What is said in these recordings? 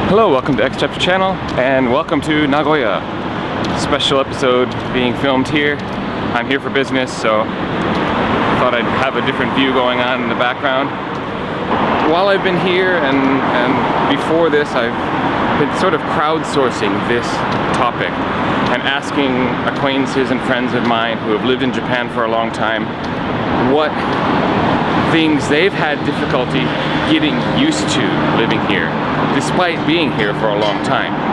Hello, welcome to X Chapter Channel, and welcome to Nagoya. Special episode being filmed here. I'm here for business, so thought I'd have a different view going on in the background. While I've been here and before this, I've been sort of crowdsourcing this topic and asking acquaintances and friends of mine who have lived in Japan for a long time what things they've had difficulty getting used to living here, despite being here for a long time.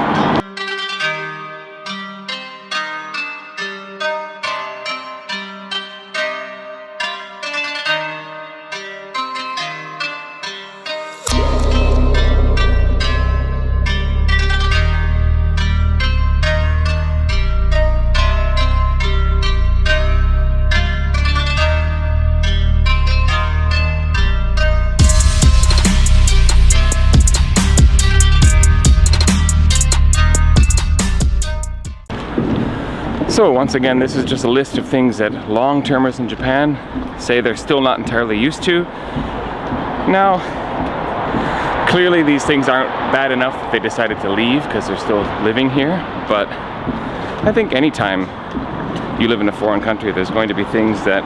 So once again, this is just a list of things that long-termers in Japan say they're still not entirely used to. Now, clearly these things aren't bad enough that they decided to leave because they're still living here, but I think anytime you live in a foreign country, there's going to be things that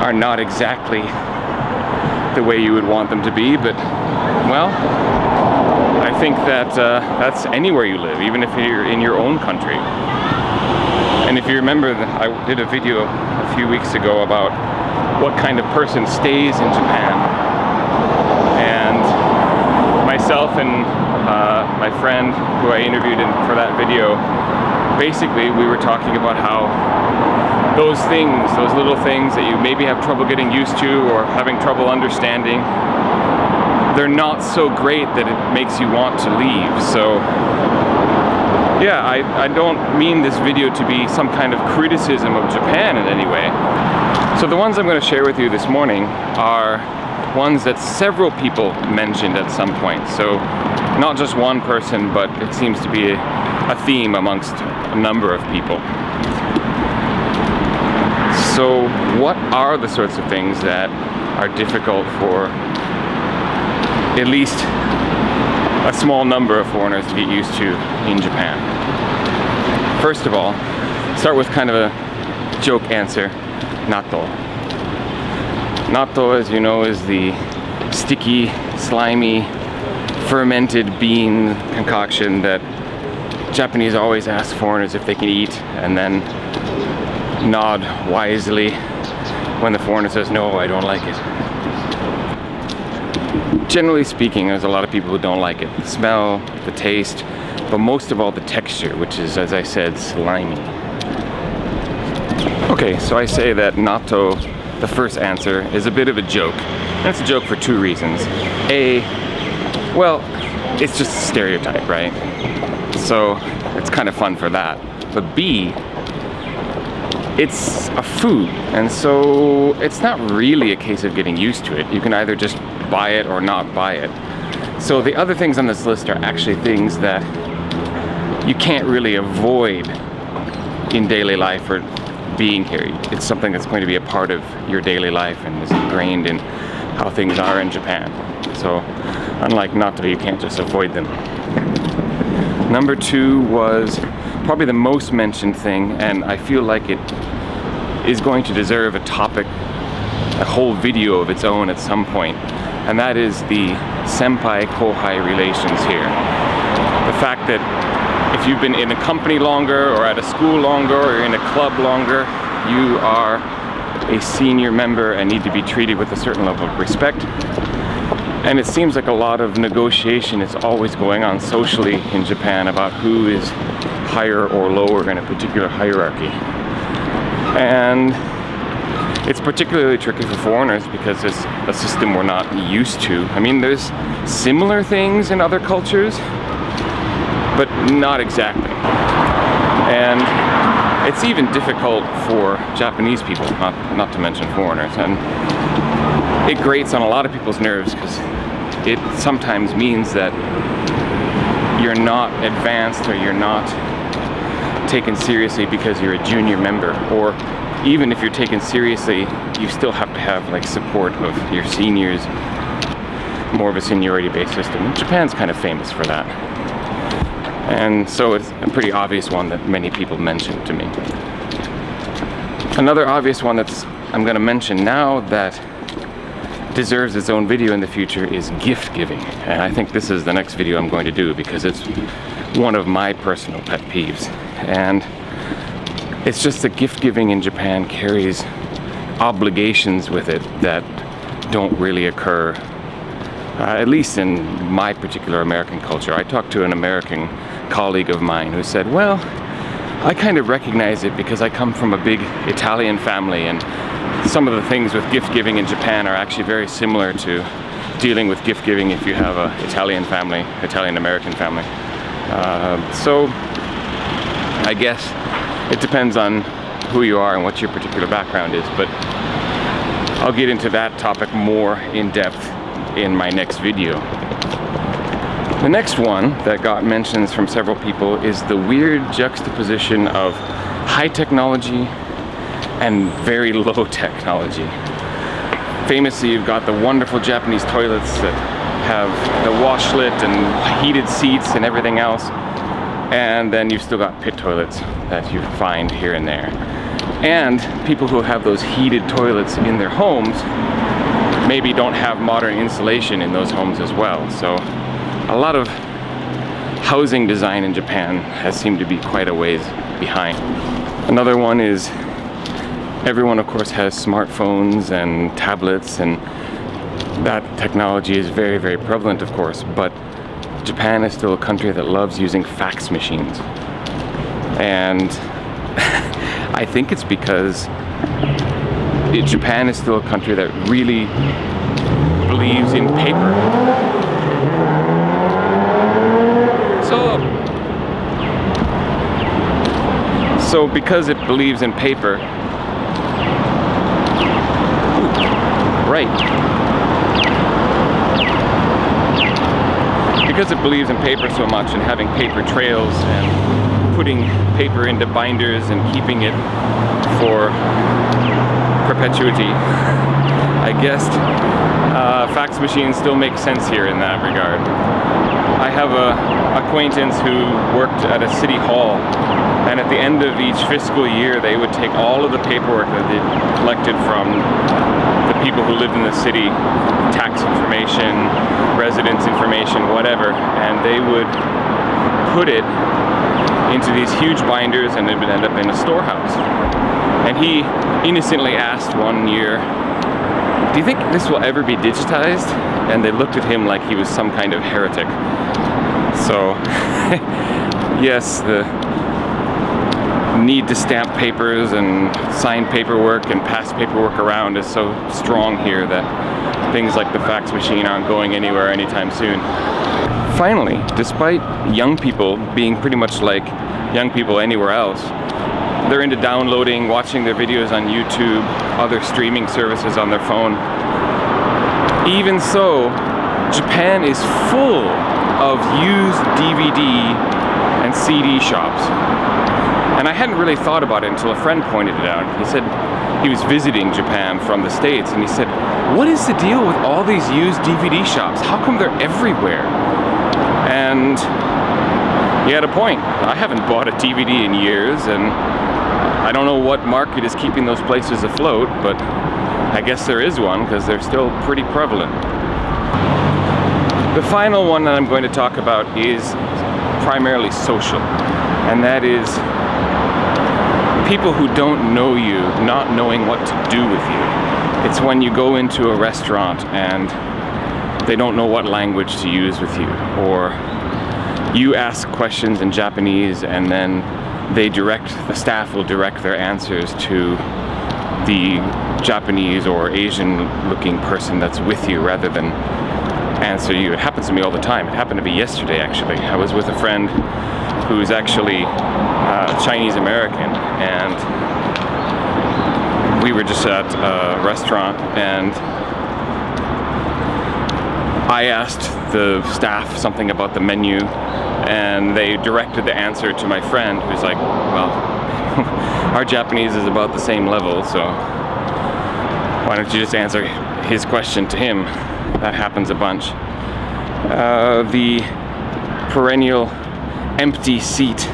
are not exactly the way you would want them to be, but, well, I think that that's anywhere you live, even if you're in your own country. And if you remember, I did a video a few weeks ago about what kind of person stays in Japan. And myself and my friend who I interviewed for that video, basically we were talking about how those things, those little things that you maybe have trouble getting used to or having trouble understanding, they're not so great that it makes you want to leave. So yeah, I don't mean this video to be some kind of criticism of Japan in any way. So the ones I'm going to share with you this morning are ones that several people mentioned at some point. So not just one person, but it seems to be a theme amongst a number of people. So what are the sorts of things that are difficult for at least a small number of foreigners to get used to in Japan? First of all, start with kind of a joke answer, natto. Natto, as you know, is the sticky, slimy, fermented bean concoction that Japanese always ask foreigners if they can eat, and then nod wisely when the foreigner says, "No, I don't like it." Generally speaking, there's a lot of people who don't like it. The smell, the taste, but most of all the texture, which is, as I said, slimy. Okay, so I say that natto, the first answer, is a bit of a joke. And it's a joke for two reasons. A, well, it's just a stereotype, right? So it's kind of fun for that. But B, it's a food, and so it's not really a case of getting used to it. You can either just buy it or not buy it. So the other things on this list are actually things that you can't really avoid in daily life or being here. It's something that's going to be a part of your daily life and is ingrained in how things are in Japan. So unlike natto, you can't just avoid them. Number two was probably the most mentioned thing, and I feel like it is going to deserve a topic, a whole video of its own at some point, and that is the senpai-kohai relations here. The fact that if you've been in a company longer, or at a school longer, or in a club longer, you are a senior member and need to be treated with a certain level of respect. And it seems like a lot of negotiation is always going on socially in Japan about who is higher or lower in a particular hierarchy. And it's particularly tricky for foreigners because it's a system we're not used to. I mean, there's similar things in other cultures, but not exactly. And it's even difficult for Japanese people, not to mention foreigners. And it grates on a lot of people's nerves because it sometimes means that you're not advanced or you're not taken seriously because you're a junior member, or even if you're taken seriously, you still have to have like support of your seniors. more of a seniority-based system. And Japan's kind of famous for that. And so it's a pretty obvious one that many people mentioned to me. Another obvious one I'm going to mention now that deserves its own video in the future is gift giving. And I think this is the next video I'm going to do because it's one of my personal pet peeves. And it's just that gift giving in Japan carries obligations with it that don't really occur, at least in my particular American culture. I talked to an American colleague of mine who said, well, I kind of recognize it because I come from a big Italian family, and some of the things with gift giving in Japan are actually very similar to dealing with gift giving if you have an Italian family, Italian-American family. So I guess it depends on who you are and what your particular background is, but I'll get into that topic more in depth in my next video. The next one that got mentions from several people is the weird juxtaposition of high technology and very low technology. Famously, you've got the wonderful Japanese toilets that have the washlet and heated seats and everything else, and then you've still got pit toilets that you find here and there. And people who have those heated toilets in their homes maybe don't have modern insulation in those homes as well. So a lot of housing design in Japan has seemed to be quite a ways behind. Another one is everyone, of course, has smartphones and tablets, and that technology is very, very prevalent, of course, but Japan is still a country that loves using fax machines. And I think it's because Japan is still a country that really believes in paper. So because it believes in paper, because it believes in paper so much and having paper trails and putting paper into binders and keeping it for perpetuity, I guess fax machines still make sense here in that regard. I have an acquaintance who worked at a city hall, and at the end of each fiscal year they would take all of the paperwork that they collected from the people who lived in the city, tax information, residence information, whatever, and they would put it into these huge binders and it would end up in a storehouse. And he innocently asked one year, do you think this will ever be digitized? And they looked at him like he was some kind of heretic. So yes, the need to stamp papers and sign paperwork and pass paperwork around is so strong here that things like the fax machine aren't going anywhere anytime soon. Finally, despite young people being pretty much like young people anywhere else, they're into downloading, watching their videos on YouTube, other streaming services on their phone. Even so, Japan is full of used DVD and CD shops. And I hadn't really thought about it until a friend pointed it out. He said he was visiting Japan from the States, and he said, what is the deal with all these used DVD shops? How come they're everywhere? And he had a point. I haven't bought a DVD in years, and I don't know what market is keeping those places afloat, but I guess there is one because they're still pretty prevalent. The final one that I'm going to talk about is primarily social, and that is people who don't know you not knowing what to do with you. It's when you go into a restaurant and they don't know what language to use with you, or you ask questions in Japanese and then the staff will direct their answers to the Japanese or Asian looking person that's with you rather than answer you. It happens to me all the time. It happened to me yesterday, actually. I was with a friend who's actually Chinese American, and we were just at a restaurant, and I asked the staff something about the menu, and they directed the answer to my friend, who's like, well, our Japanese is about the same level, so why don't you just answer his question to him? That happens a bunch. the perennial empty seat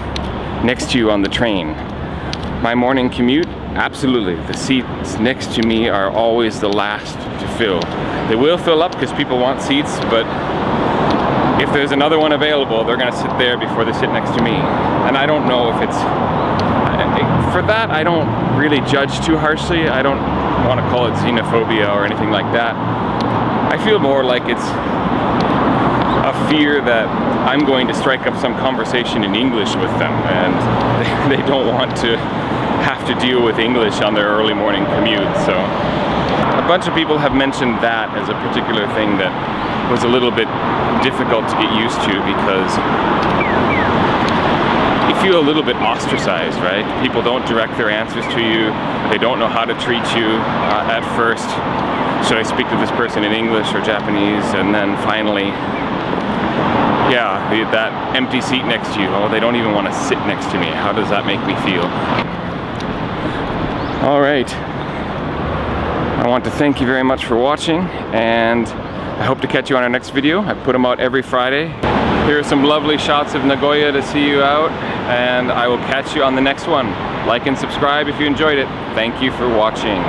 next to you on the train. My morning commute, absolutely. The seats next to me are always the last to fill. They will fill up because people want seats, but if there's another one available, they're gonna sit there before they sit next to me. And I don't know if it's, for that, I don't really judge too harshly. I don't want to call it xenophobia or anything like that. I feel more like it's a fear that I'm going to strike up some conversation in English with them, and they don't want to have to deal with English on their early morning commute. So a bunch of people have mentioned that as a particular thing that was a little bit difficult to get used to, because you feel a little bit ostracized, right? People don't direct their answers to you. They don't know how to treat you at first. Should I speak to this person in English or Japanese? And then finally, yeah, that empty seat next to you. Oh, they don't even want to sit next to me. How does that make me feel? All right. I want to thank you very much for watching, and I hope to catch you on our next video. I put them out every Friday. Here are some lovely shots of Nagoya to see you out, and I will catch you on the next one. Like and subscribe if you enjoyed it. Thank you for watching.